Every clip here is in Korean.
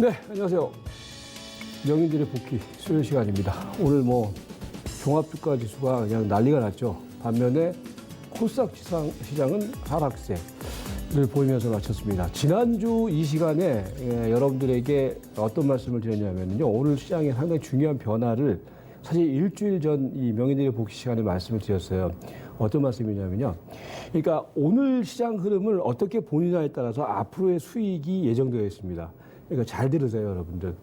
네, 안녕하세요. 명인들의 복귀 수요일 시간입니다. 오늘 종합주가 지수가 그냥 난리가 났죠. 반면에 코스닥 시장은 하락세를 보이면서 마쳤습니다. 지난주 이 시간에 여러분들에게 어떤 말씀을 드렸냐면요. 오늘 시장에 상당히 중요한 변화를 사실 일주일 전 이 명인들의 복귀 시간에 말씀을 드렸어요. 어떤 말씀이냐면요. 그러니까 오늘 시장 흐름을 어떻게 보느냐에 따라서 앞으로의 수익이 예정되어 있습니다. 그러니까 잘 들으세요, 여러분들.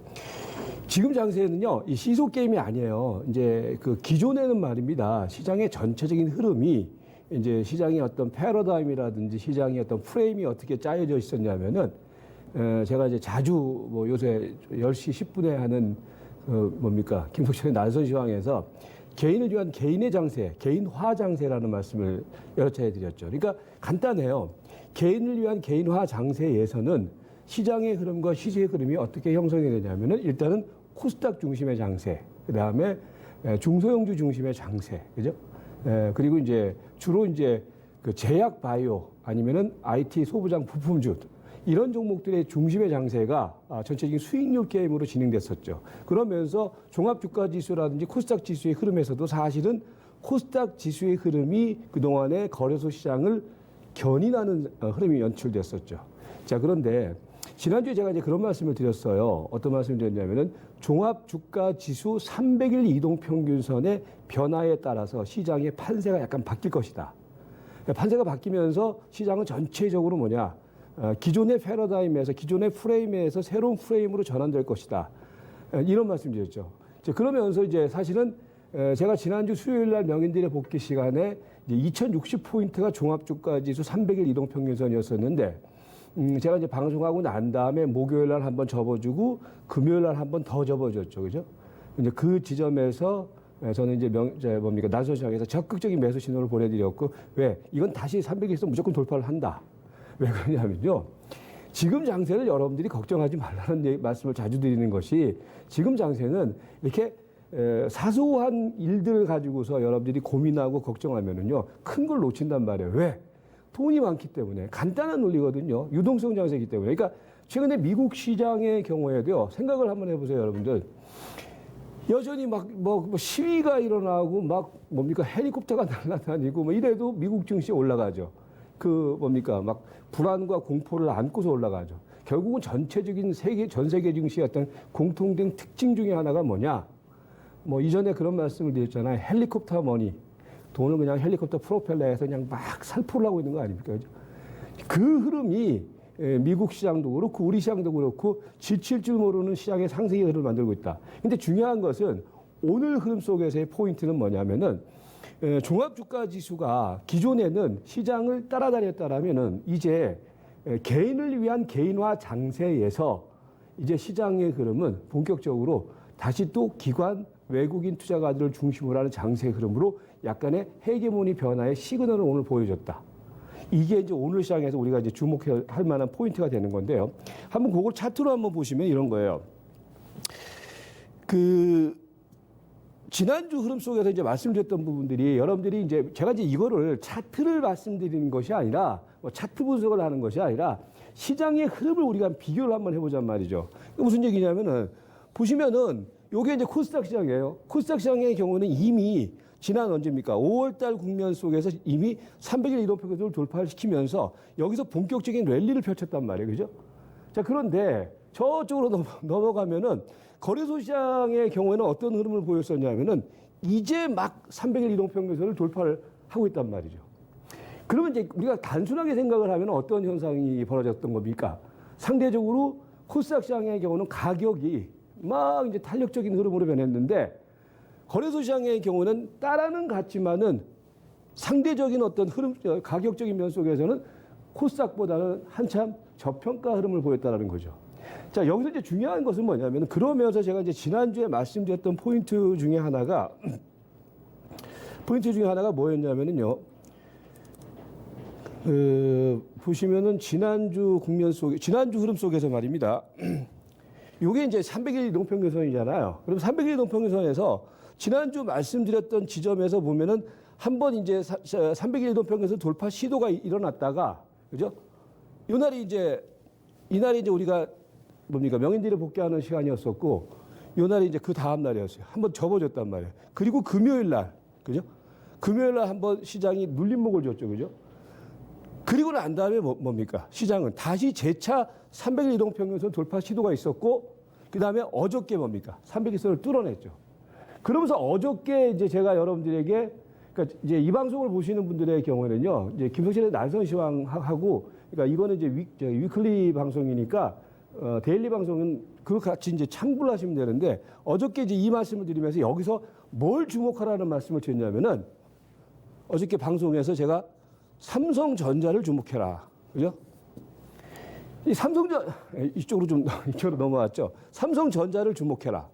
지금 장세는요, 이 시소 게임이 아니에요. 이제 그 기존에는 말입니다. 시장의 전체적인 흐름이 이제 시장의 어떤 패러다임이라든지 시장의 어떤 프레임이 어떻게 짜여져 있었냐면은, 제가 이제 자주 요새 10시 10분에 하는 김석철의 날선 시황에서 개인을 위한 개인의 장세, 개인화 장세라는 말씀을 여러 차례 드렸죠. 그러니까 간단해요. 개인을 위한 개인화 장세에서는 시장의 흐름과 시세의 흐름이 어떻게 형성이 되냐면은 일단은 코스닥 중심의 장세, 그 다음에 중소형주 중심의 장세, 그죠? 그리고 이제 주로 이제 그 제약 바이오 아니면은 IT 소부장 부품주 이런 종목들의 중심의 장세가 전체적인 수익률 게임으로 진행됐었죠. 그러면서 종합주가 지수라든지 코스닥 지수의 흐름에서도 사실은 코스닥 지수의 흐름이 그동안의 거래소 시장을 견인하는 흐름이 연출됐었죠. 자, 그런데 지난주에 제가 이제 그런 말씀을 드렸어요. 어떤 말씀을 드렸냐면은 종합주가 지수 300일 이동평균선의 변화에 따라서 시장의 판세가 약간 바뀔 것이다. 판세가 바뀌면서 시장은 전체적으로 기존의 패러다임에서 기존의 프레임에서 새로운 프레임으로 전환될 것이다. 이런 말씀 드렸죠. 그러면서 이제 사실은 제가 지난주 수요일 날 명인들의 복귀 시간에 2060포인트가 종합주가지수 300일 이동평균선이었었는데 제가 이제 방송하고 난 다음에 목요일 날 한번 접어주고 금요일 날 한번 더 접어줬죠. 그죠? 이제 그 지점에서 저는 이제 날선 시장에서 적극적인 매수 신호를 보내드렸고, 왜? 이건 다시 300일선 무조건 돌파를 한다. 왜 그러냐면요. 지금 장세를 여러분들이 걱정하지 말라는 말씀을 자주 드리는 것이, 지금 장세는 이렇게 사소한 일들을 가지고서 여러분들이 고민하고 걱정하면은요, 큰 걸 놓친단 말이에요. 왜? 돈이 많기 때문에. 간단한 논리거든요. 유동성 장세이기 때문에. 그러니까 최근에 미국 시장의 경우에도요, 생각을 한번 해보세요, 여러분들. 여전히 시위가 일어나고 헬리콥터가 날아다니고 이래도 미국 증시 올라가죠. 불안과 공포를 안고서 올라가죠. 결국은 전체적인 전 세계 증시의 어떤 공통된 특징 중에 하나가 뭐냐? 이전에 그런 말씀을 드렸잖아요. 헬리콥터 머니. 돈을 그냥 헬리콥터 프로펠러에서 그냥 막 살포를 하고 있는 거 아닙니까? 그죠? 그 흐름이 미국 시장도 그렇고 우리 시장도 그렇고 지칠 줄 모르는 시장의 상승의 흐름을 만들고 있다. 근데 중요한 것은 오늘 흐름 속에서의 포인트는 뭐냐면은 종합주가 지수가 기존에는 시장을 따라다녔다라면은 이제 개인을 위한 개인화 장세에서 이제 시장의 흐름은 본격적으로 다시 또 기관 외국인 투자가들을 중심으로 하는 장세 흐름으로 약간의 헤게모니 변화의 시그널을 오늘 보여줬다. 이게 이제 오늘 시장에서 우리가 이제 주목할 만한 포인트가 되는 건데요. 한번 그걸 차트로 한번 보시면 이런 거예요. 지난주 흐름 속에서 이제 말씀드렸던 부분들이 여러분들이 제가 이거를 차트를 말씀드리는 것이 아니라 차트 분석을 하는 것이 아니라 시장의 흐름을 우리가 비교를 한번 해보자는 말이죠. 무슨 얘기냐면은 보시면은 요게 이제 코스닥 시장이에요. 코스닥 시장의 경우는 이미 지난 언제입니까? 5월달 국면 속에서 이미 300일 이동평균선을 돌파를 시키면서 여기서 본격적인 랠리를 펼쳤단 말이에요. 그죠? 자, 그런데 저쪽으로 넘어가면은 거래소 시장의 경우에는 어떤 흐름을 보였었냐면은 이제 막 300일 이동평균선을 돌파를 하고 있단 말이죠. 그러면 이제 우리가 단순하게 생각을 하면 어떤 현상이 벌어졌던 겁니까? 상대적으로 코스닥 시장의 경우는 가격이 막 이제 탄력적인 흐름으로 변했는데 거래소 시장의 경우는 따라는 같지만은 상대적인 어떤 흐름, 가격적인 면 속에서는 코스닥보다는 한참 저평가 흐름을 보였다는 거죠. 자, 여기서 이제 중요한 것은 뭐냐면 그러면서 제가 이제 지난주에 말씀드렸던 포인트 중에 하나가 뭐였냐면은요. 보시면은 지난주 흐름 속에서 말입니다. 요게 이제 300일 이동평균선이잖아요. 그럼 300일 이동평균선에서 지난주 말씀드렸던 지점에서 보면은 한번 이제 300일 이동평균선 돌파 시도가 일어났다가, 그죠? 이날이 이제 우리가 뭡니까 명인들이 복귀하는 시간이었었고 요 날이 이제 그 다음 날이었어요. 한번 접어졌단 말이에요. 그리고 금요일 날 그죠? 금요일 날 한번 시장이 눌림목을 줬죠, 그죠? 그리고 난 다음에 뭡니까? 시장은 다시 재차 300일 이동평균선 돌파 시도가 있었고, 그 다음에 어저께 뭡니까? 300일선을 뚫어냈죠. 그러면서 어저께 이제 제가 여러분들에게, 그러니까 이제 이 방송을 보시는 분들의 경우에는요, 이제 김성실의 날선 시황하고, 그러니까 이거는 이제 위클리 방송이니까, 데일리 방송은 그거 같이 이제 참고를 하시면 되는데, 어저께 이제 이 말씀을 드리면서 여기서 뭘 주목하라는 말씀을 드렸냐면은, 어저께 방송에서 제가 삼성전자를 주목해라. 그죠? 이 이쪽으로 이쪽으로 넘어왔죠. 삼성전자를 주목해라.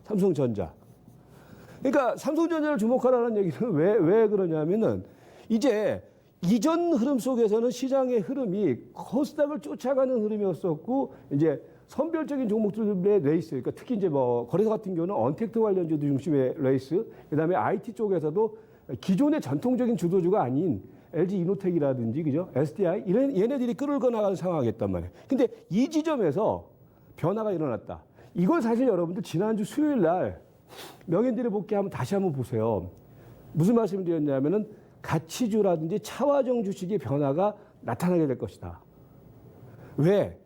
삼성전자. 그러니까 삼성전자를 주목하라는 얘기는 왜 그러냐면은 이제 이전 흐름 속에서는 시장의 흐름이 코스닥을 쫓아가는 흐름이었었고 이제 선별적인 종목들의 레이스, 그러니까 특히 이제 뭐 거래소 같은 경우는 언택트 관련주도 중심의 레이스, 그다음에 IT 쪽에서도 기존의 전통적인 주도주가 아닌 LG 이노텍이라든지 그죠? SDI 이런 얘네들이 끌고 나가는 상황이었단 말이에요. 근데 이 지점에서 변화가 일어났다. 이걸 사실 여러분들 지난주 수요일 날 명인들의 복귀하면 다시 한번 보세요. 무슨 말씀을 드렸냐면은 가치주라든지 차화정 주식의 변화가 나타나게 될 것이다. 왜?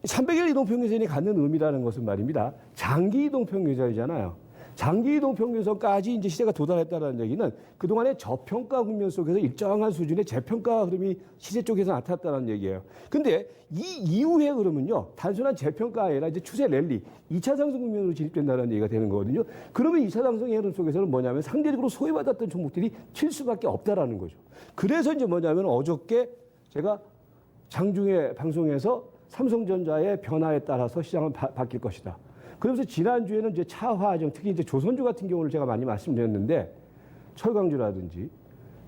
300일 이동평균선이 갖는 의미라는 것은 말입니다. 장기 이동평균선이잖아요. 장기 이동평균선까지 이제 시세가 도달했다는 얘기는 그동안의 저평가 국면 속에서 일정한 수준의 재평가 흐름이 시세 쪽에서 나타났다는 얘기예요. 근데 이 이후의 흐름은요, 단순한 재평가가 아니라 이제 추세 랠리, 2차 상승 국면으로 진입된다는 얘기가 되는 거거든요. 그러면 2차 상승의 흐름 속에서는 뭐냐면 상대적으로 소외받았던 종목들이 칠 수밖에 없다라는 거죠. 그래서 이제 뭐냐면 어저께 제가 장중에 방송에서 삼성전자의 변화에 따라서 시장은 바뀔 것이다. 그러면서 지난주에는 이제 차화정, 특히 이제 조선주 같은 경우를 제가 많이 말씀드렸는데 철강주라든지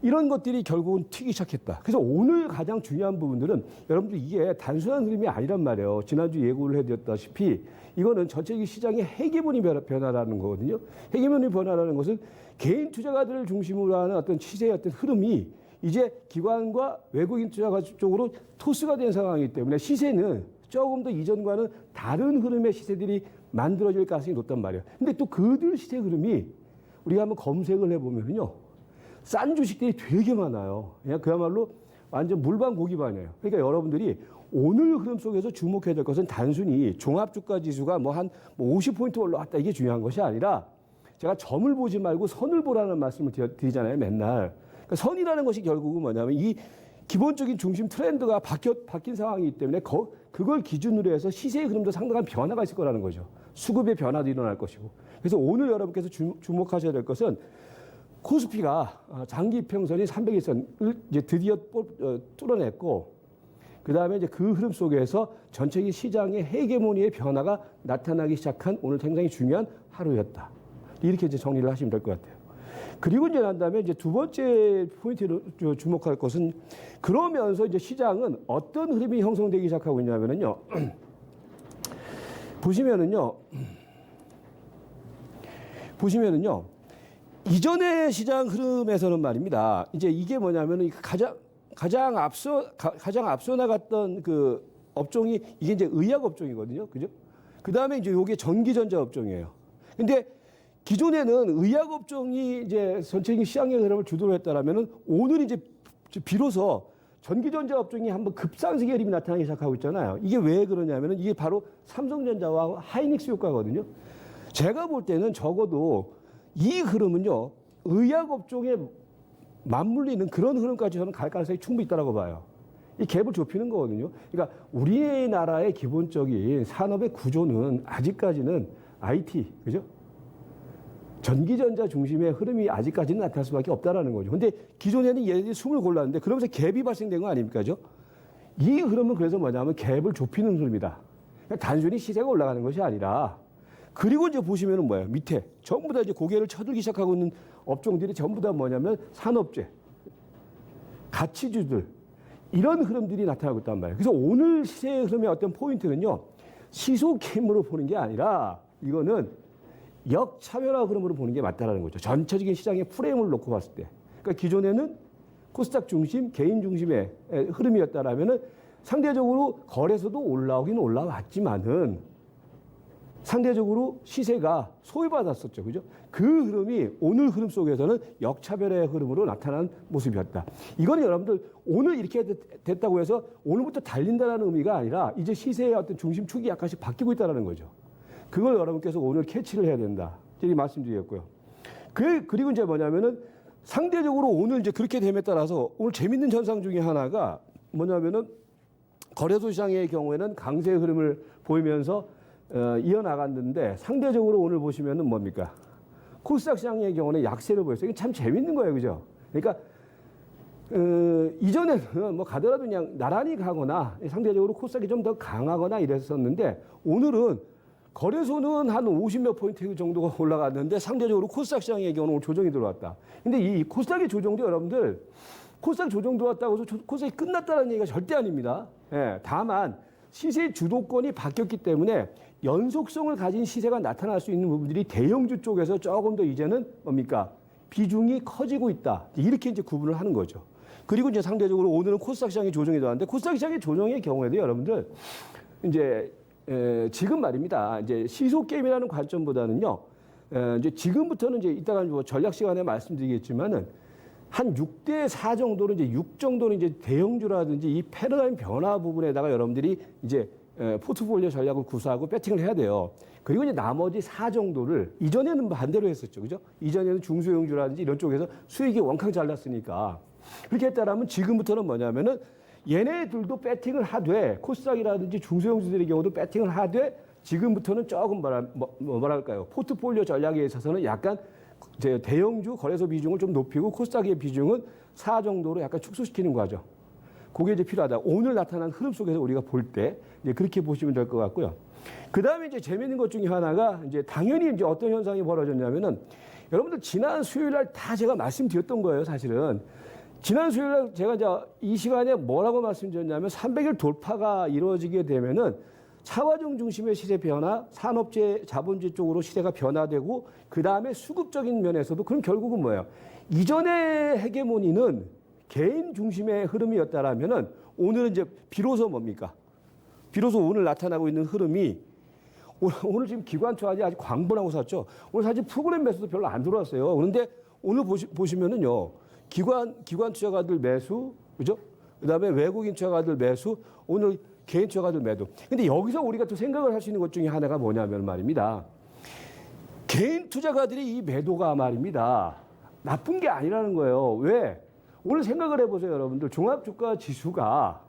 이런 것들이 결국은 튀기 시작했다. 그래서 오늘 가장 중요한 부분들은 여러분들 이게 단순한 흐름이 아니란 말이에요. 지난주 예고를 해드렸다시피 이거는 전체적인 시장의 헤게모니 변화라는 거거든요. 헤게모니 변화라는 것은 개인 투자가들을 중심으로 하는 어떤 시세의 어떤 흐름이 이제 기관과 외국인 투자가 쪽으로 토스가 된 상황이기 때문에 시세는 조금 더 이전과는 다른 흐름의 시세들이 만들어질 가능성이 높단 말이에요. 근데 또 그들 시세 흐름이 우리가 한번 검색을 해보면요. 싼 주식들이 되게 많아요. 그냥 그야말로 완전 물반 고기반이에요. 그러니까 여러분들이 오늘 흐름 속에서 주목해야 될 것은 단순히 종합주가 지수가 뭐 한 50포인트 올라왔다 이게 중요한 것이 아니라 제가 점을 보지 말고 선을 보라는 말씀을 드리잖아요. 맨날. 그러니까 선이라는 것이 결국은 뭐냐면 이 기본적인 중심 트렌드가 바뀐 상황이기 때문에 그걸 기준으로 해서 시세의 흐름도 상당한 변화가 있을 거라는 거죠. 수급의 변화도 일어날 것이고. 그래서 오늘 여러분께서 주목하셔야 될 것은 코스피가 장기 평선이 300일선을 이제 드디어 뚫어냈고, 그 다음에 이제 그 흐름 속에서 전체적인 시장의 헤게모니의 변화가 나타나기 시작한 오늘 굉장히 중요한 하루였다. 이렇게 이제 정리를 하시면 될 것 같아요. 그리고 이제 난 다음에 이제 두 번째 포인트로 주목할 것은 그러면서 이제 시장은 어떤 흐름이 형성되기 시작하고 있냐면은요. 보시면은요. 이전의 시장 흐름에서는 말입니다. 이제 이게 뭐냐면은 가장 앞서 나갔던 그 업종이 이게 이제 의약 업종이거든요. 그죠? 그 다음에 이제 요게 전기전자 업종이에요. 근데 기존에는 의약 업종이 이제 전체적인 시장의 흐름을 주도를 했다라면은 오늘 이제 비로소 전기전자 업종이 한번 급상승의 흐름이 나타나기 시작하고 있잖아요. 이게 왜 그러냐면은 이게 바로 삼성전자와 하이닉스 효과거든요. 제가 볼 때는 적어도 이 흐름은요, 의약 업종에 맞물리는 그런 흐름까지 저는 갈 가능성이 충분히 있다고 봐요. 이 갭을 좁히는 거거든요. 그러니까 우리나라의 기본적인 산업의 구조는 아직까지는 IT, 그죠? 전기전자 중심의 흐름이 아직까지는 나타날 수밖에 없다라는 거죠. 근데 기존에는 얘네들이 숨을 골랐는데 그러면서 갭이 발생된 거 아닙니까? 이 흐름은 그래서 뭐냐면 갭을 좁히는 흐름이다. 그러니까 단순히 시세가 올라가는 것이 아니라 그리고 이제 보시면은 뭐예요? 밑에 전부 다 이제 고개를 쳐들기 시작하고 있는 업종들이 전부 다 뭐냐면 산업재, 가치주들 이런 흐름들이 나타나고 있단 말이에요. 그래서 오늘 시세의 흐름의 어떤 포인트는요. 시소 게임으로 보는 게 아니라 이거는 역차별화 흐름으로 보는 게 맞다라는 거죠. 전체적인 시장의 프레임을 놓고 봤을 때. 그러니까 기존에는 코스닥 중심, 개인 중심의 흐름이었다라면은 상대적으로 거래소도 올라오긴 올라왔지만은 상대적으로 시세가 소외받았었죠. 그죠? 그 흐름이 오늘 흐름 속에서는 역차별의 흐름으로 나타난 모습이었다. 이건 여러분들 오늘 이렇게 됐다고 해서 오늘부터 달린다는 의미가 아니라 이제 시세의 어떤 중심축이 약간씩 바뀌고 있다는 거죠. 그걸 여러분께서 오늘 캐치를 해야 된다. 이렇게 말씀드리겠고요. 그리고 이제 뭐냐면은 상대적으로 오늘 이제 그렇게 됨에 따라서 오늘 재밌는 현상 중에 하나가 뭐냐면은 거래소 시장의 경우에는 강세 흐름을 보이면서 이어나갔는데 상대적으로 오늘 보시면은 뭡니까? 코스닥 시장의 경우는 약세를 보였어요. 이게 참 재밌는 거예요. 그죠? 그러니까, 이전에는 뭐 가더라도 그냥 나란히 가거나 상대적으로 코스닥이 좀 더 강하거나 이랬었는데 오늘은 거래소는 한 50몇 포인트 정도가 올라갔는데 상대적으로 코스닥 시장의 경우는 조정이 들어왔다. 근데 이 코스닥의 조정도 여러분들 코스닥 조정 들어왔다고 해서 코스닥이 끝났다는 얘기가 절대 아닙니다. 예, 다만 시세 주도권이 바뀌었기 때문에 연속성을 가진 시세가 나타날 수 있는 부분들이 대형주 쪽에서 조금 더 이제는 뭡니까? 비중이 커지고 있다. 이렇게 이제 구분을 하는 거죠. 그리고 이제 상대적으로 오늘은 코스닥 시장이 조정이 들어왔는데 코스닥 시장의 조정의 경우에도 여러분들 이제 지금 말입니다. 이제 시소 게임이라는 관점보다는요. 이제 지금부터는 이제 이따가 뭐 전략 시간에 말씀드리겠지만은 한 6대 4 정도는 이제 6 정도는 이제 대형주라든지 이 패러다임 변화 부분에다가 여러분들이 이제 포트폴리오 전략을 구사하고 배팅을 해야 돼요. 그리고 이제 나머지 4 정도를 이전에는 반대로 했었죠. 그죠? 이전에는 중소형주라든지 이런 쪽에서 수익이 원캉 잘 났으니까. 그렇게 했다라면 지금부터는 뭐냐면은 얘네들도 배팅을 하되 코스닥이라든지 중소형주들의 경우도 배팅을 하되 지금부터는 조금 뭐랄까요. 포트폴리오 전략에 있어서는 약간 대형주 거래소 비중을 좀 높이고 코스닥의 비중은 4 정도로 약간 축소시키는 거죠. 그게 이제 필요하다. 오늘 나타난 흐름 속에서 우리가 볼 때 이제 그렇게 보시면 될 것 같고요. 그 다음에 이제 재미있는 것 중에 하나가 이제 당연히 이제 어떤 현상이 벌어졌냐면은 여러분들 지난 수요일 날 다 제가 말씀드렸던 거예요, 사실은. 지난 수요일 날 제가 이제 이 시간에 뭐라고 말씀드렸냐면 300일 돌파가 이루어지게 되면은 차화정 중심의 시세 변화, 산업재, 자본주의 쪽으로 시세가 변화되고 그 다음에 수급적인 면에서도 그럼 결국은 뭐예요? 이전의 헤게모니는 개인 중심의 흐름이었다라면은 오늘은 이제 비로소 뭡니까? 비로소 오늘 나타나고 있는 흐름이 오늘 지금 기관투자지 아직 광분하고 샀죠. 오늘 사실 프로그램 매수도 별로 안 들어왔어요. 그런데 오늘 보시면은요, 기관 투자가들 매수, 그죠? 그 다음에 외국인 투자가들 매수, 오늘 개인 투자가들 매도. 근데 여기서 우리가 또 생각을 할 수 있는 것 중에 하나가 뭐냐면 말입니다. 개인 투자가들이 이 매도가 말입니다. 나쁜 게 아니라는 거예요. 왜? 오늘 생각을 해보세요, 여러분들. 종합주가 지수가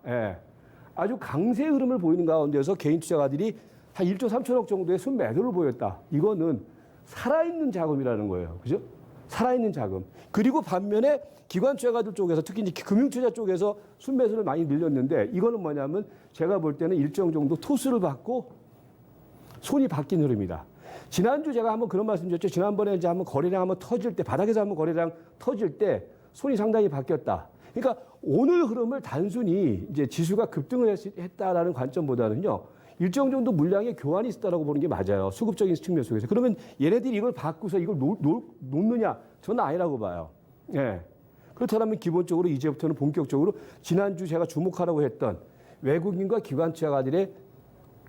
아주 강세 흐름을 보이는 가운데서 개인 투자가들이 한 1조 3천억 정도의 순매도를 보였다. 이거는 살아있는 자금이라는 거예요. 그죠? 살아있는 자금. 그리고 반면에 기관 투자가들 쪽에서 특히 이제 금융투자 쪽에서 순매수를 많이 늘렸는데 이거는 뭐냐면 제가 볼 때는 일정 정도 토스를 받고 손이 바뀐 흐름이다. 지난주 제가 한번 그런 말씀 드렸죠. 지난번에 이제 한번 거래량 한번 터질 때, 바닥에서 한번 거래량 터질 때 손이 상당히 바뀌었다. 그러니까 오늘 흐름을 단순히 이제 지수가 급등을 했다라는 관점보다는요. 일정 정도 물량의 교환이 있었다라고 보는 게 맞아요. 수급적인 측면 속에서. 그러면 얘네들이 이걸 바꾸서 이걸 놓느냐? 저는 아니라고 봐요. 예. 그렇다면 기본적으로 이제부터는 본격적으로 지난주 제가 주목하라고 했던 외국인과 기관 투자가들의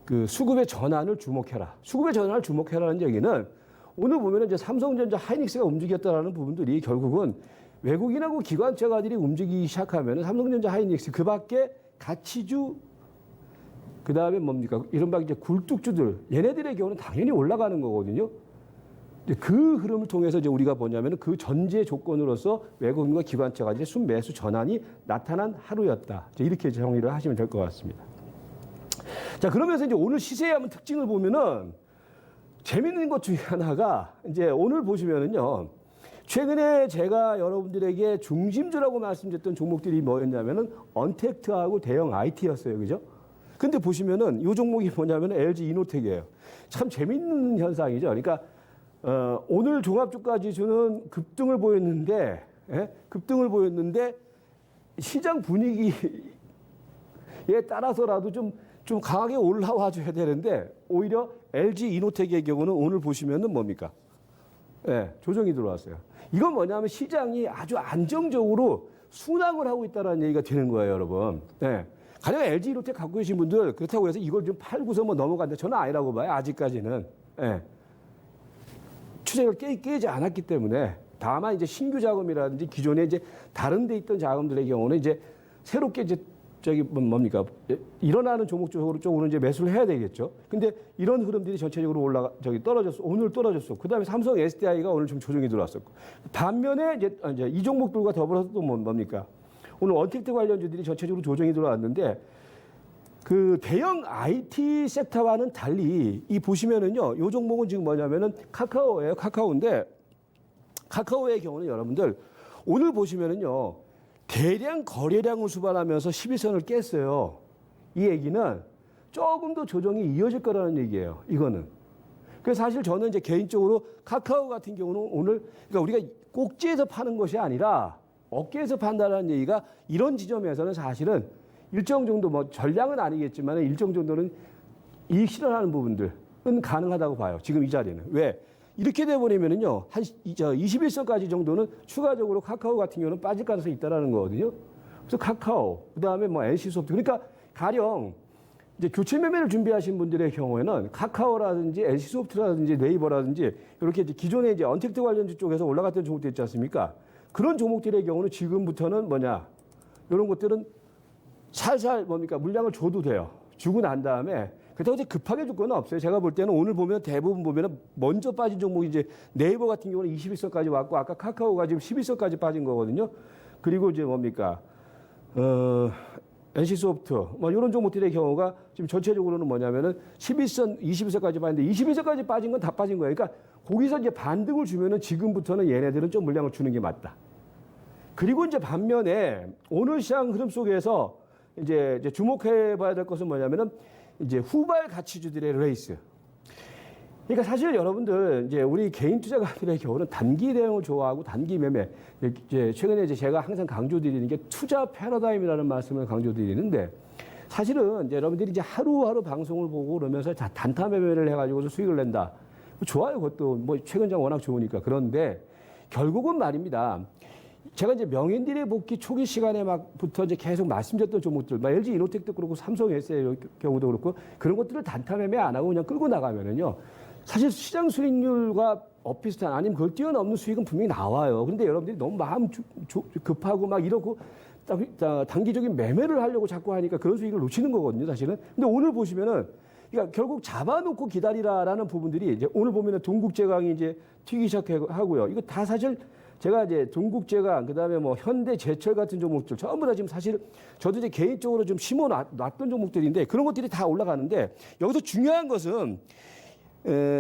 그 수급의 전환을 주목해라. 수급의 전환을 주목해라는 얘기는 오늘 보면은 이제 삼성전자 하이닉스가 움직였다라는 부분들이 결국은 외국인하고 기관 투자가들이 움직이기 시작하면은 삼성전자 하이닉스 그 밖에 가치주 그 다음에 뭡니까? 이른바 이제 굴뚝주들, 얘네들의 경우는 당연히 올라가는 거거든요. 그 흐름을 통해서 이제 우리가 뭐냐면 그 전제 조건으로서 외국인과 기관차가 이제 순매수 전환이 나타난 하루였다. 이렇게 정리를 하시면 될 것 같습니다. 자, 그러면서 이제 오늘 시세의 한번 특징을 보면은 재밌는 것 중에 하나가 이제 오늘 보시면은요. 최근에 제가 여러분들에게 중심주라고 말씀드렸던 종목들이 뭐였냐면은 언택트하고 대형 IT였어요. 그죠? 근데 보시면은 이 종목이 뭐냐면 LG 이노텍이에요. 참 재밌는 현상이죠. 그러니까 오늘 종합주가 지수는 급등을 보였는데, 급등을 보였는데 시장 분위기에 따라서라도 좀 강하게 올라와 줘야 되는데 오히려 LG 이노텍의 경우는 오늘 보시면은 뭡니까? 조정이 들어왔어요. 이건 뭐냐면 시장이 아주 안정적으로 순항을 하고 있다는 얘기가 되는 거예요, 여러분. 가령 LG 이노텍 갖고 계신 분들 그렇다고 해서 이걸 좀 팔고서 뭐 넘어간다. 저는 아니라고 봐요. 아직까지는. 예. 추세가 깨지 않았기 때문에 다만 이제 신규 자금이라든지 기존에 이제 다른 데 있던 자금들의 경우는 이제 새롭게 이제 저기 뭡니까 일어나는 종목 쪽으로 이제 매수를 해야 되겠죠. 근데 이런 흐름들이 전체적으로 떨어졌어. 오늘 떨어졌어. 그다음에 삼성 SDI가 오늘 좀 조정이 들어왔었고 반면에 이제 이 종목들과 더불어서 또 뭡니까 오늘 언택트 관련주들이 전체적으로 조정이 들어왔는데 그 대형 IT 섹터와는 달리 이 보시면은요, 이 종목은 지금 뭐냐면은 카카오예요. 카카오인데 카카오의 경우는 여러분들 오늘 보시면은요. 대량 거래량을 수반하면서 11선을 깼어요. 이 얘기는 조금 더 조정이 이어질 거라는 얘기예요. 이거는. 그래서 사실 저는 이제 개인적으로 카카오 같은 경우는 오늘 그러니까 우리가 꼭지에서 파는 것이 아니라 어깨에서 판다는 얘기가 이런 지점에서는 사실은 일정 정도 뭐 전량은 아니겠지만 일정 정도는 이익 실현하는 부분들은 가능하다고 봐요. 지금 이 자리는. 왜? 이렇게 돼버리면은요, 한 21선까지 정도는 추가적으로 카카오 같은 경우는 빠질 가능성이 있다라는 거거든요. 그래서 카카오, 그 다음에 뭐 NC소프트. 그러니까 가령 이제 교체 매매를 준비하신 분들의 경우에는 카카오라든지 NC소프트라든지 네이버라든지 이렇게 이제 기존에 이제 언택트 관련주 쪽에서 올라갔던 종목들 있지 않습니까? 그런 종목들의 경우는 지금부터는 뭐냐, 이런 것들은 살살 물량을 줘도 돼요. 주고 난 다음에 그렇다고 이제 급하게 줄 건 없어요. 제가 볼 때는 오늘 보면 대부분 보면 먼저 빠진 종목이 이제 네이버 같은 경우는 21선까지 왔고 아까 카카오가 지금 11선까지 빠진 거거든요. 그리고 이제 NC소프트 뭐 이런 종목들의 경우가 지금 전체적으로는 뭐냐면은 11선, 21선까지 빠졌는데 21선까지 빠진 건 다 빠진 거예요. 그러니까 거기서 이제 반등을 주면은 지금부터는 얘네들은 좀 물량을 주는 게 맞다. 그리고 이제 반면에 오늘 시장 흐름 속에서 이제 주목해 봐야 될 것은 뭐냐면은 이제 후발 가치주들의 레이스. 그러니까 사실 여러분들 이제 우리 개인 투자가들의 경우는 단기 대응을 좋아하고 단기 매매. 이제 최근에 이제 제가 항상 강조드리는 게 투자 패러다임이라는 말씀을 강조드리는데 사실은 이제 여러분들이 이제 하루하루 방송을 보고 그러면서 단타 매매를 해가지고서 수익을 낸다. 좋아요. 그것도 뭐 최근장 워낙 좋으니까. 그런데 결국은 말입니다. 제가 이제 명인들의 복귀 초기 시간에 막부터 이제 계속 말씀드렸던 종목들, LG 이노텍도 그렇고 삼성 SDI 경우도 그렇고 그런 것들을 단타 매매 안 하고 그냥 끌고 나가면은요. 사실 시장 수익률과 엇비슷한 아니면 그걸 뛰어넘는 수익은 분명히 나와요. 그런데 여러분들이 너무 마음 급하고 막 이러고 단기적인 매매를 하려고 자꾸 하니까 그런 수익을 놓치는 거거든요, 사실은. 근데 오늘 보시면은 그러니까 결국 잡아놓고 기다리라라는 부분들이 이제 오늘 보면은 동국제강이 이제 튀기 시작하고요. 이거 다 사실 제가 이제 동국제강, 그 다음에 뭐 현대제철 같은 종목들 전부 다 지금 사실 저도 이제 개인적으로 좀 심어놨던 종목들인데 그런 것들이 다 올라가는데 여기서 중요한 것은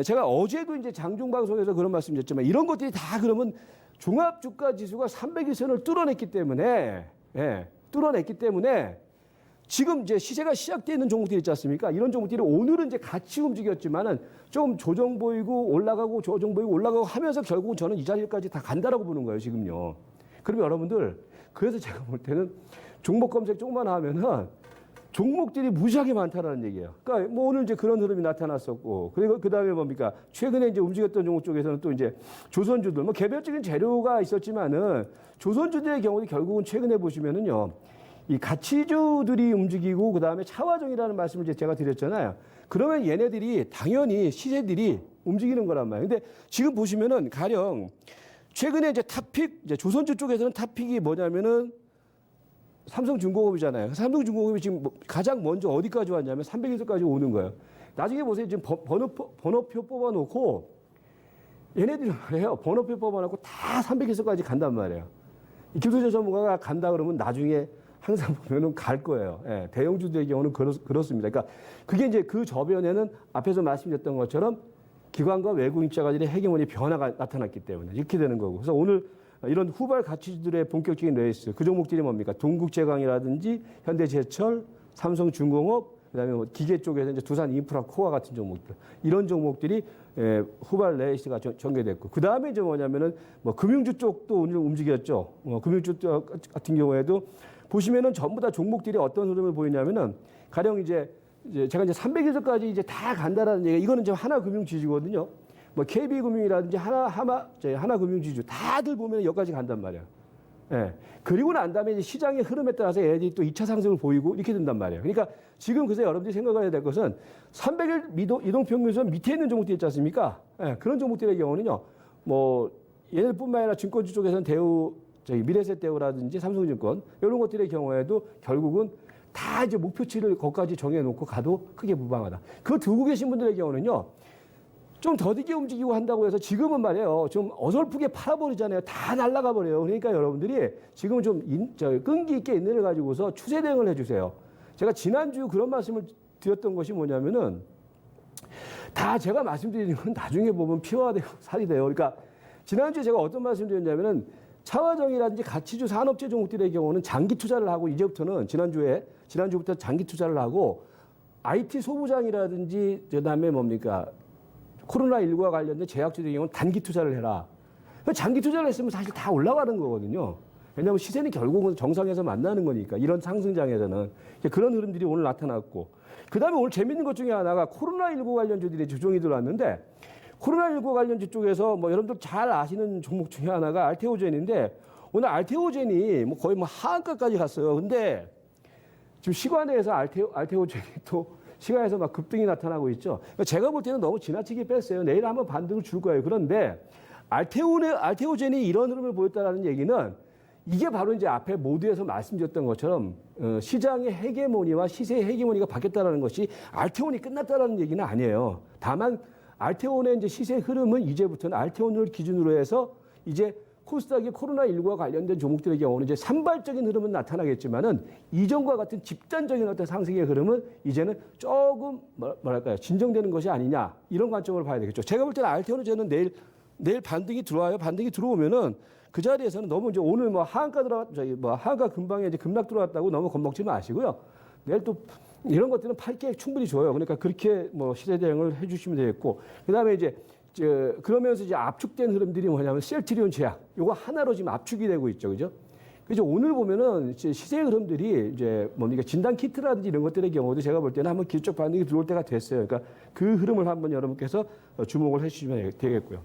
제가 어제도 이제 장중방송에서 그런 말씀 드렸지만 이런 것들이 다 그러면 종합주가지수가 300일선을 뚫어냈기 때문에 지금 이제 시세가 시작되어 있는 종목들이 있지 않습니까? 이런 종목들이 오늘은 이제 같이 움직였지만은 좀 조정 보이고 올라가고 조정 보이고 올라가고 하면서 결국은 저는 이 자리까지 다 간다라고 보는 거예요, 지금요. 그러면 여러분들, 그래서 제가 볼 때는 종목 검색 조금만 하면은 종목들이 무지하게 많다라는 얘기예요. 그러니까 뭐 오늘 이제 그런 흐름이 나타났었고, 그리고 그 다음에 뭡니까? 최근에 이제 움직였던 종목 쪽에서는 또 이제 조선주들, 뭐 개별적인 재료가 있었지만은 조선주들의 경우는 결국은 최근에 보시면은요. 이 가치주들이 움직이고 그다음에 차화정이라는 말씀을 이제 제가 드렸잖아요. 그러면 얘네들이 당연히 시세들이 움직이는 거란 말이에요. 근데 지금 보시면은 가령 최근에 이제 탑픽, 이제 조선주 쪽에서는 탑픽이 뭐냐면은 삼성중공업이잖아요. 삼성중공업이 지금 가장 먼저 어디까지 왔냐면 300일선까지 오는 거예요. 나중에 보세요. 지금 번호표 뽑아놓고 얘네들이 말이에요. 번호표 뽑아놓고 다 300일선까지 간단 말이에요. 김소재 전문가가 간다 그러면 나중에 항상 보면은 갈 거예요. 예, 대형주들의 경우는 그렇습니다. 그러니까 그게 이제 그 저변에는 앞에서 말씀드렸던 것처럼 기관과 외국 입자가들의 헤게모니 변화가 나타났기 때문에 이렇게 되는 거고. 그래서 오늘 이런 후발 가치주들의 본격적인 레이스, 그 종목들이 뭡니까? 동국제강이라든지 현대제철, 삼성중공업, 그다음에 뭐 기계 쪽에서 이제 두산인프라코어 같은 종목들, 이런 종목들이 후발 레이스가 전개됐고, 그 다음에 이제 뭐냐면은 뭐 금융주 쪽도 오늘 움직였죠. 금융주 쪽 같은 경우에도 보시면은 전부 다 종목들이 어떤 흐름을 보이냐면은 가령 이제 제가 이제 300일선까지 이제 다 간다라는 얘기, 이거는 이제 하나금융지주거든요. 뭐 KB금융이라든지 하나금융지주 다들 보면 여기까지 간단 말이야. 예. 그리고 난 다음에 이제 시장의 흐름에 따라서 얘네들이 또 2차 상승을 보이고 이렇게 된단 말이에요. 그러니까 지금 그래서 여러분들이 생각해야 될 것은 300일 이동평균선 밑에 있는 종목들 있지 않습니까? 예. 그런 종목들의 경우는요, 뭐 얘네뿐만 아니라 증권주 쪽에서는 미래에셋대우라든지 삼성증권 이런 것들의 경우에도 결국은 다 이제 목표치를 거기까지 정해놓고 가도 크게 무방하다. 그거 들고 계신 분들의 경우는요, 좀 더디게 움직이고 한다고 해서 지금은 말이에요, 좀 어설프게 팔아버리잖아요. 다 날아가 버려요. 그러니까 여러분들이 지금은 좀 끈기 있게 인내를 가지고서 추세 대응을 해주세요. 제가 지난주 그런 말씀을 드렸던 것이 뭐냐면은 다 제가 말씀드리는 건 나중에 보면 피와 되고 살이 돼요. 그러니까 지난주에 제가 어떤 말씀을 드렸냐면은 차화정이라든지 가치주 산업재 종목들의 경우는 장기 투자를 하고 이제부터는 지난주부터 장기 투자를 하고 IT 소부장이라든지 그다음에 뭡니까? 코로나19와 관련된 제약주의 경우는 단기 투자를 해라. 장기 투자를 했으면 사실 다 올라가는 거거든요. 왜냐하면 시세는 결국은 정상에서 만나는 거니까. 이런 상승장에서는. 그런 흐름들이 오늘 나타났고. 그 다음에 오늘 재밌는 것 중에 하나가 코로나19 관련주들이 조정이 들어왔는데, 코로나19 관련주 쪽에서 뭐 여러분들 잘 아시는 종목 중에 하나가 알테오젠인데, 오늘 알테오젠이 뭐 거의 뭐 하한가까지 갔어요. 근데 지금 시간에서 알테오젠이 또 시간에서 막 급등이 나타나고 있죠. 제가 볼 때는 너무 지나치게 뺐어요. 내일 한번 반등을 줄 거예요. 그런데 알테오젠이 이런 흐름을 보였다는 얘기는 이게 바로 이제 앞에 모두에서 말씀드렸던 것처럼 시장의 헤게모니와 시세의 헤게모니가 바뀌었다는 것이 알테온이 끝났다는 얘기는 아니에요. 다만 알테온의 이제 시세 흐름은 이제부터는 알테온을 기준으로 해서 이제 코스닥이 코로나19와 관련된 종목들의 경우는 이제 산발적인 흐름은 나타나겠지만은 이전과 같은 집단적인 어떤 상승의 흐름은 이제는 조금 뭐랄까요, 진정되는 것이 아니냐, 이런 관점으로 봐야 되겠죠. 제가 볼 때는 알테온은 저는 내일 반등이 들어와요. 반등이 들어오면은 그 자리에서는 너무 이제 오늘 뭐 하한가 근방에 이제 급락 들어왔다고 너무 겁먹지 마시고요. 내일 또 이런 것들은 팔게 충분히 줘요. 그러니까 그렇게 뭐 시세 대응을 해주시면 되겠고, 그다음에 이제 그러면서 이제 압축된 흐름들이 뭐냐면 셀트리온 제약, 요거 하나로 지금 압축이 되고 있죠, 그죠? 그래서 오늘 보면은 이제 시세 흐름들이 이제 뭡니까, 진단 키트라든지 이런 것들의 경우도 제가 볼 때는 한번 기술적 반등이 들어올 때가 됐어요. 그러니까 그 흐름을 한번 여러분께서 주목을 해주시면 되겠고요.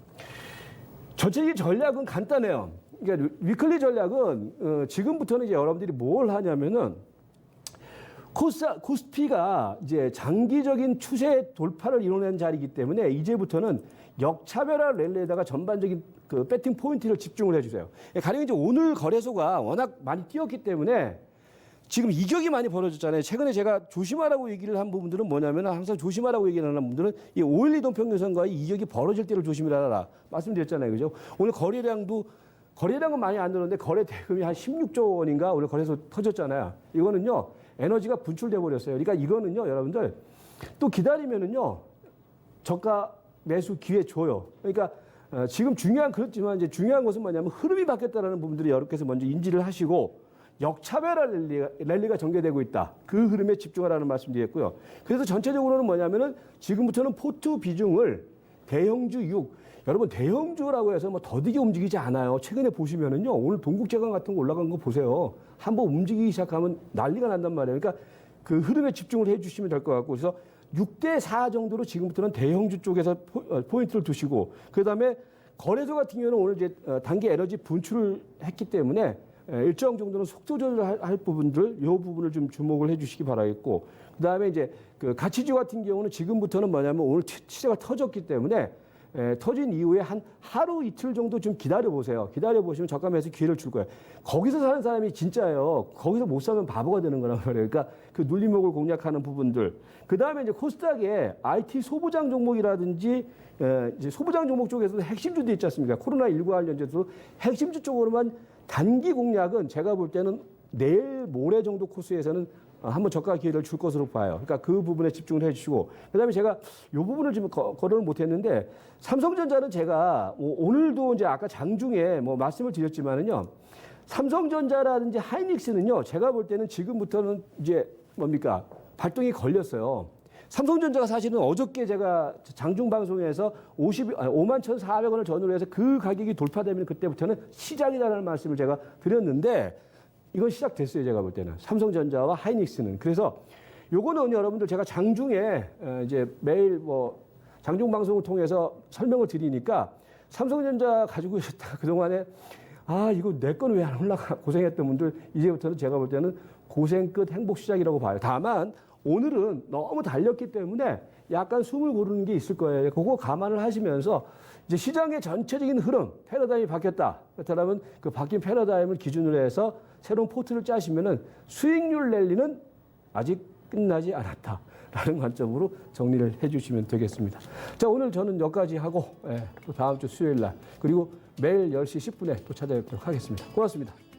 전체적인 전략은 간단해요. 그러니까 위클리 전략은 지금부터는 이제 여러분들이 뭘 하냐면은 코스피가 이제 장기적인 추세 돌파를 이뤄낸 자리이기 때문에 이제부터는 역차별화 랠리에다가 전반적인 그 배팅 포인트를 집중을 해주세요. 가령 이제 오늘 거래소가 워낙 많이 뛰었기 때문에 지금 이격이 많이 벌어졌잖아요. 최근에 제가 조심하라고 얘기를 한 부분들은 뭐냐면, 항상 조심하라고 얘기를 하는 분들은 이 5일 이동평균선과의 이격이 벌어질 때를 조심해라 말씀드렸잖아요. 그죠? 오늘 거래량은 많이 안 늘었는데 거래 대금이 한 16조 원인가 오늘 거래소 터졌잖아요. 이거는요, 에너지가 분출돼 버렸어요. 그러니까 이거는요, 여러분들 또 기다리면은요, 저가 매수 기회 줘요. 그러니까 지금 그렇지만 이제 중요한 것은 뭐냐면 흐름이 바뀌었다라는 부분들이 여러분께서 먼저 인지를 하시고 역차별화 랠리가 전개되고 있다. 그 흐름에 집중하라는 말씀드렸고요. 그래서 전체적으로는 뭐냐면은 지금부터는 포트 비중을 대형주 6, 여러분 대형주라고 해서 뭐 더디게 움직이지 않아요. 최근에 보시면은요, 오늘 동국제강 같은 거 올라간 거 보세요. 한번 움직이기 시작하면 난리가 난단 말이에요. 그러니까 그 흐름에 집중을 해주시면 될 것 같고, 그래서 6대4 정도로 지금부터는 대형주 쪽에서 포인트를 두시고, 그 다음에 거래소 같은 경우는 오늘 이제 단기 에너지 분출을 했기 때문에 일정 정도는 속도 조절할 부분들, 이 부분을 좀 주목을 해주시기 바라겠고, 그 다음에 이제 그 가치주 같은 경우는 지금부터는 뭐냐면 오늘 시세가 터졌기 때문에 터진 이후에 한 하루 이틀 정도 좀 기다려보세요. 기다려보시면 저가 매수 기회를 줄 거예요. 거기서 사는 사람이 진짜예요. 거기서 못 사면 바보가 되는 거란 말이에요. 그러니까 그 눌림목을 공략하는 부분들. 그 다음에 이제 코스닥에 IT 소부장 종목이라든지 이제 소부장 종목 쪽에서도 핵심주도 있지 않습니까? 코로나19 관련해서도 핵심주 쪽으로만 단기 공략은 제가 볼 때는 내일 모레 정도 코스에서는 한번 저가 기회를 줄 것으로 봐요. 그러니까 그 부분에 집중을 해주시고, 그다음에 제가 이 부분을 지금 거론을 못했는데, 삼성전자는 제가 오늘도 이제 아까 장중에 뭐 말씀을 드렸지만은요, 삼성전자라든지 하이닉스는요, 제가 볼 때는 지금부터는 이제 뭡니까, 발동이 걸렸어요. 삼성전자가 사실은 어저께 제가 장중 방송에서 51,400원을 전후로 해서 그 가격이 돌파되면 그때부터는 시작이다라는 말씀을 제가 드렸는데, 이건 시작됐어요. 제가 볼 때는 삼성전자와 하이닉스는. 그래서 요거는 여러분들 제가 장중에 이제 매일 뭐 장중 방송을 통해서 설명을 드리니까 삼성전자 가지고 계셨다 그동안에 아, 이거 내 거는 왜 안 올라가? 고생했던 분들, 이제부터는 제가 볼 때는 고생 끝 행복 시작이라고 봐요. 다만, 오늘은 너무 달렸기 때문에 약간 숨을 고르는 게 있을 거예요. 그거 감안을 하시면서 이제 시장의 전체적인 흐름, 패러다임이 바뀌었다. 그렇다면 그 바뀐 패러다임을 기준으로 해서 새로운 포트를 짜시면은 수익률 랠리는 아직 끝나지 않았다라는 관점으로 정리를 해주시면 되겠습니다. 자, 오늘 저는 여기까지 하고 또 다음 주 수요일 날 그리고 매일 10시 10분에 또 찾아뵙도록 하겠습니다. 고맙습니다.